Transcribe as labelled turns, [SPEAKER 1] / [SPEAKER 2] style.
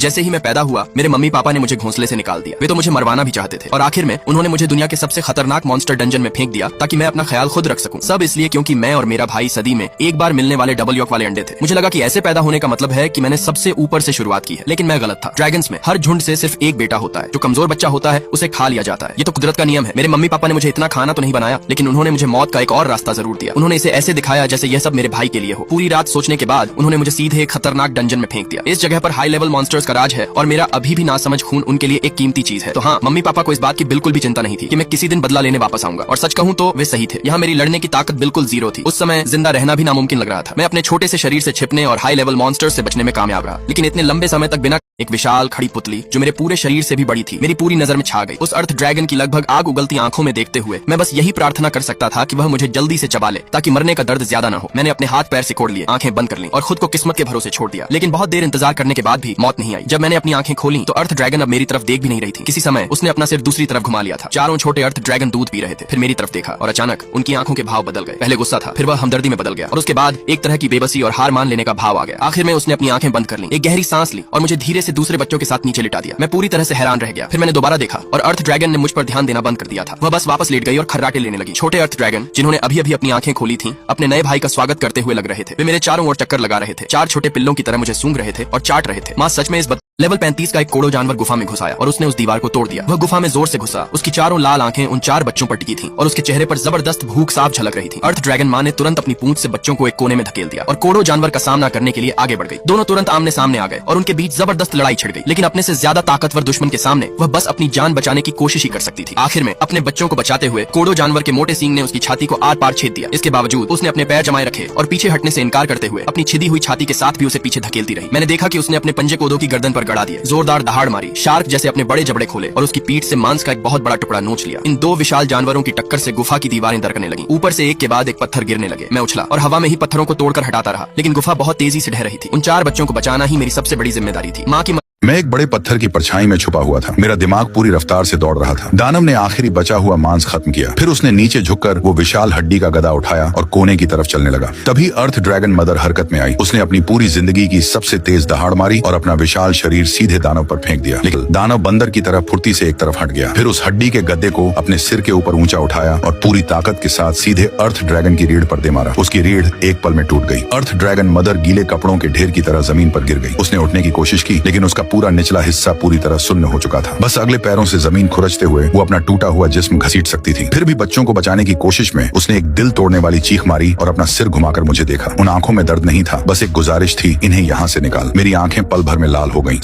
[SPEAKER 1] जैसे ही मैं पैदा हुआ मेरे मम्मी पापा ने मुझे घोंसले से निकाल दिया। वे तो मुझे मरवाना भी चाहते थे और आखिर में उन्होंने मुझे दुनिया के सबसे खतरनाक मॉन्स्टर डंजन में फेंक दिया ताकि मैं अपना ख्याल खुद रख सकूं। सब इसलिए क्योंकि मैं और मेरा भाई सदी में एक बार मिलने वाले डबल यॉक वाले अंडे थे। मुझे लगा कि ऐसे पैदा होने का मतलब है कि मैंने सबसे ऊपर से शुरुआत की है, लेकिन मैं गलत था। ड्रैगन्स में हर झुंड से सिर्फ एक बेटा होता है। जो कमजोर बच्चा होता है उसे खा लिया जाता है। ये तो कुदरत का नियम है। मेरे मम्मी पापा ने मुझे इतना खाना तो नहीं बनाया, लेकिन उन्होंने मुझे मौत का एक और रास्ता जरूर दिया। उन्होंने इसे ऐसे दिखाया जैसे यह सब मेरे भाई के लिए हो। पूरी रात सोचने के बाद उन्होंने मुझे सीधे एक खतरनाक डंजन में फेंक दिया। इस जगह पर हाई लेवल मॉन्स्टर्स का राज है और मेरा अभी भी नासमझ खून उनके लिए एक कीमती चीज है। तो हाँ, मम्मी पापा को इस बात की बिल्कुल भी चिंता नहीं थी कि मैं किसी दिन बदला लेने वापस आऊंगा। और सच कहूं तो वे सही थे। यहाँ मेरी लड़ने की ताकत बिल्कुल जीरो थी। उस समय जिंदा रहना भी नामुमकिन लग रहा था। मैं अपने छोटे से शरीर से छिपने और हाई लेवल मॉन्स्टर्स से बचने में कामयाब रहा, लेकिन इतने लंबे समय तक बिना एक विशाल खड़ी पुतली जो मेरे पूरे शरीर से भी बड़ी थी मेरी पूरी नजर में छा गई। उस अर्थ ड्रैगन की लगभग आग उगलती आंखों में देखते हुए मैं बस यही प्रार्थना कर सकता था कि वह मुझे जल्दी से चबा ले ताकि मरने का दर्द ज्यादा न हो। मैंने अपने हाथ पैर सिकोड़ लिए, आंखें बंद कर ली और खुद को किस्मत के भरोसे छोड़ दिया। लेकिन बहुत देर इंतजार करने के बाद भी मौत नहीं आई। जब मैंने अपनी आंखें खोली तो अर्थ ड्रैगन अब मेरी तरफ देख भी नहीं रही थी। किसी समय उसने अपना सिर दूसरी तरफ घुमा लिया था। चारों छोटे अर्थ ड्रैगन दूध पी रहे थे। फिर मेरी तरफ देखा और अचानक उनकी आंखों के भाव बदल गए। पहले गुस्सा था, फिर वह हमदर्दी में बदल गया और उसके बाद एक तरह की बेबसी और हार मान लेने का भाव आ गया। आखिर में उसने अपनी आंखें बंद कर ली, एक गहरी सांस ली और मुझे धीरे से दूसरे बच्चों के साथ नीचे लिटा दिया। मैं पूरी तरह से हैरान रह गया। फिर मैंने दोबारा देखा और अर्थ ड्रैगन ने मुझ पर ध्यान देना बंद कर दिया था। वह बस वापस लेट गई और खर्राटे लेने लगी। छोटे अर्थ ड्रैगन जिन्होंने अभी अभी अपनी आंखें खोली थीं, अपने नए भाई का स्वागत करते हुए लग रहे थे। वे मेरे चारों ओर चक्कर लगा रहे थे, चार छोटे पिल्लों की तरह मुझे सूंघ रहे थे और चाट रहे थे। मां सच में इस लेवल 35 का एक कोड़ो जानवर गुफा में घुस आया और उसने उस दीवार को तोड़ दिया। वह गुफा में जोर से घुसा। उसकी चारों लाल आंखें उन चार बच्चों पर टिकी थीं और उसके चेहरे पर जबरदस्त भूख साफ झलक रही थी। अर्थ ड्रैगन मां ने तुरंत अपनी पूंछ से बच्चों को एक कोने में धकेल दिया और कोड़ो जानवर का सामना करने के लिए आगे बढ़ गई। दोनों तुरंत आमने सामने आ गए और उनके बीच जबरदस्त लड़ाई छिड़ गई। लेकिन अपने से ज्यादा ताकतवर दुश्मन के सामने वह बस अपनी जान बचाने की कोशिश ही कर सकती थी। आखिर में अपने बच्चों को बचाते हुए कोड़ो जानवर के मोटे सींग ने उसकी छाती को आर पार छेद दिया। इसके बावजूद उसने अपने पैर जमाए रखे और पीछे हटने से इनकार करते हुए अपनी छिदी हुई छाती के साथ भी उसे पीछे धकेलती रही। मैंने देखा कि उसने अपने पंजे कोदो की गर्दन पर गड़ा दिए, जोरदार दहाड़ मारी, शार्क जैसे अपने बड़े जबड़े खोले और उसकी पीठ से मांस का एक बहुत बड़ा टुकड़ा नोच लिया। इन दो विशाल जानवरों की टक्कर से गुफा की दीवारें दरकने लगी। ऊपर से एक के बाद एक पत्थर गिरने लगे। मैं उछला और हवा में ही पत्थरों को तोड़कर हटाता रहा, लेकिन गुफा बहुत तेजी से ढह रही थी। उन चार बच्चों को बचाना ही मेरी सबसे बड़ी जिम्मेदारी थी। माँ की
[SPEAKER 2] मैं एक बड़े पत्थर की परछाई में छुपा हुआ था। मेरा दिमाग पूरी रफ्तार से दौड़ रहा था। दानव ने आखिरी बचा हुआ मांस खत्म किया। फिर उसने नीचे झुककर वो विशाल हड्डी का गदा उठाया और कोने की तरफ चलने लगा। तभी अर्थ ड्रैगन मदर हरकत में आई। उसने अपनी पूरी जिंदगी की सबसे तेज दहाड़ मारी और अपना विशाल शरीर सीधे दानव पर फेंक दिया। लेकिन दानव बंदर की तरह फुर्ती से एक तरफ हट गया। फिर उस हड्डी के गद्दे को अपने सिर के ऊपर ऊंचा उठाया और पूरी ताकत के साथ सीधे अर्थ ड्रैगन की रीढ़ पर दे मारा। उसकी रीढ़ एक पल में टूट गई। अर्थ ड्रैगन मदर गीले कपड़ों के ढेर की तरह जमीन पर गिर गई। उसने उठने की कोशिश की, लेकिन उसका पूरा निचला हिस्सा पूरी तरह सुन्न हो चुका था। बस अगले पैरों से जमीन खुरचते हुए वो अपना टूटा हुआ जिस्म घसीट सकती थी। फिर भी बच्चों को बचाने की कोशिश में उसने एक दिल तोड़ने वाली चीख मारी और अपना सिर घुमाकर मुझे देखा। उन आंखों में दर्द नहीं था, बस एक गुजारिश थी, इन्हें यहाँ से निकाल। मेरी आंखें पल भर में लाल हो गईं।